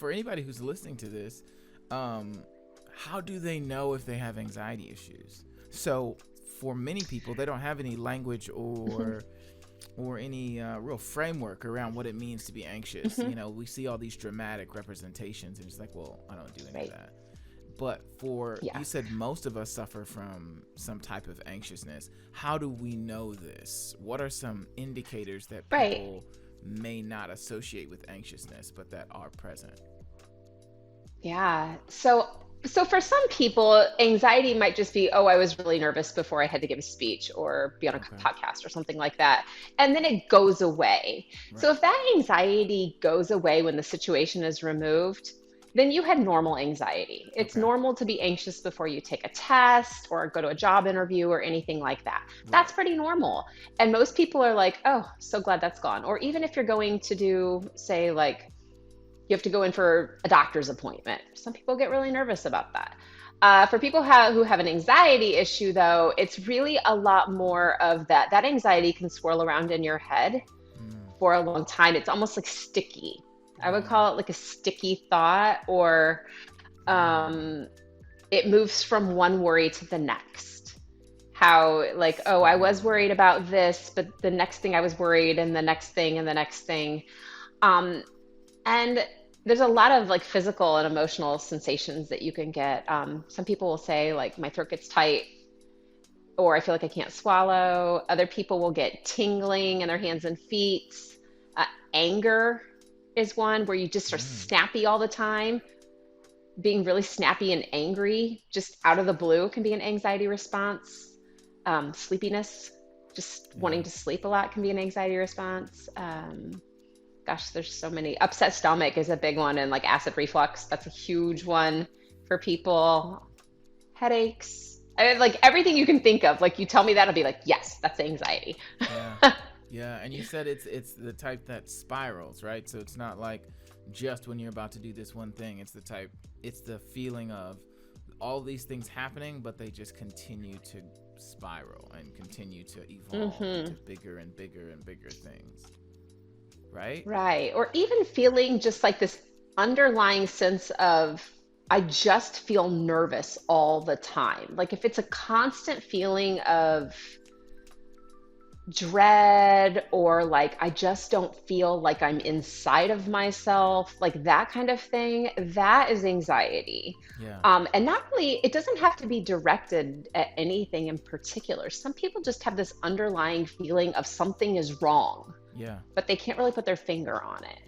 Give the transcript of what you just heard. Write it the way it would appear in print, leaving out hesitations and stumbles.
for anybody who's listening to this, how do they know if they have anxiety issues? So for many people, they don't have any language or any real framework around what it means to be anxious. Mhm. We see all these dramatic representations, and it's like, well, I don't do any of Right. that. But Yeah. you said most of us suffer from some type of anxiousness. How do we know this? What are some indicators that Right. people may not associate with anxiousness, but that are present? Yeah. So for some people, anxiety might just be, oh, I was really nervous before I had to give a speech or be on a Okay. podcast or something like that. And then it goes away. So Right. if that anxiety goes away when the situation is removed, then you had normal anxiety. It's Okay. normal to be anxious before you take a test or go to a job interview or anything like that. That's Right. pretty normal. And most people are like, oh, so glad that's gone. Or even if you're going to do, say, like, you have to go in for a doctor's appointment. Some people get really nervous about that. For people who have an anxiety issue, though, it's really a lot more of that. That anxiety can swirl around in your head Mm. for a long time. It's almost like sticky. I would Yeah. call it like a sticky thought, or Mm. um, it moves from one worry to the next. How, like, oh, I was Spiraling. worried about this, but the next thing I was worried, and the next thing, and the next thing. Um, and there's a lot of like physical and emotional sensations that you can get. Some people will say, like, my throat gets tight, or I feel like I can't swallow. Other people will get tingling in their hands and feet. Uh, Anger is one where you just are Mm. snappy all the time. Being really snappy and angry just out of the blue can be an anxiety response. Sleepiness, just Yeah. wanting to sleep a lot can be an anxiety response. Gosh, there's so many. Upset stomach is a big one, and like acid reflux, that's a huge one for people. Headaches. I mean, like everything you can think of. Like you tell me that, I'll be like, yes, that's anxiety. Yeah. Yeah, and you said it's the type that spirals, right? So it's not like just when you're about to do this one thing. It's the feeling of all these things happening, but they just continue to spiral and continue to evolve into Hmm. bigger and bigger and bigger things, right? Right. Or even feeling just like this underlying sense of, I just feel nervous all the time. Like if it's a constant feeling of dread, or like I just don't feel like I'm inside of myself, like that kind of thing, that is anxiety. Yeah. And not really, it doesn't have to be directed at anything in particular. Some people just have this underlying feeling of something is wrong, Yeah. but they can't really put their finger on it.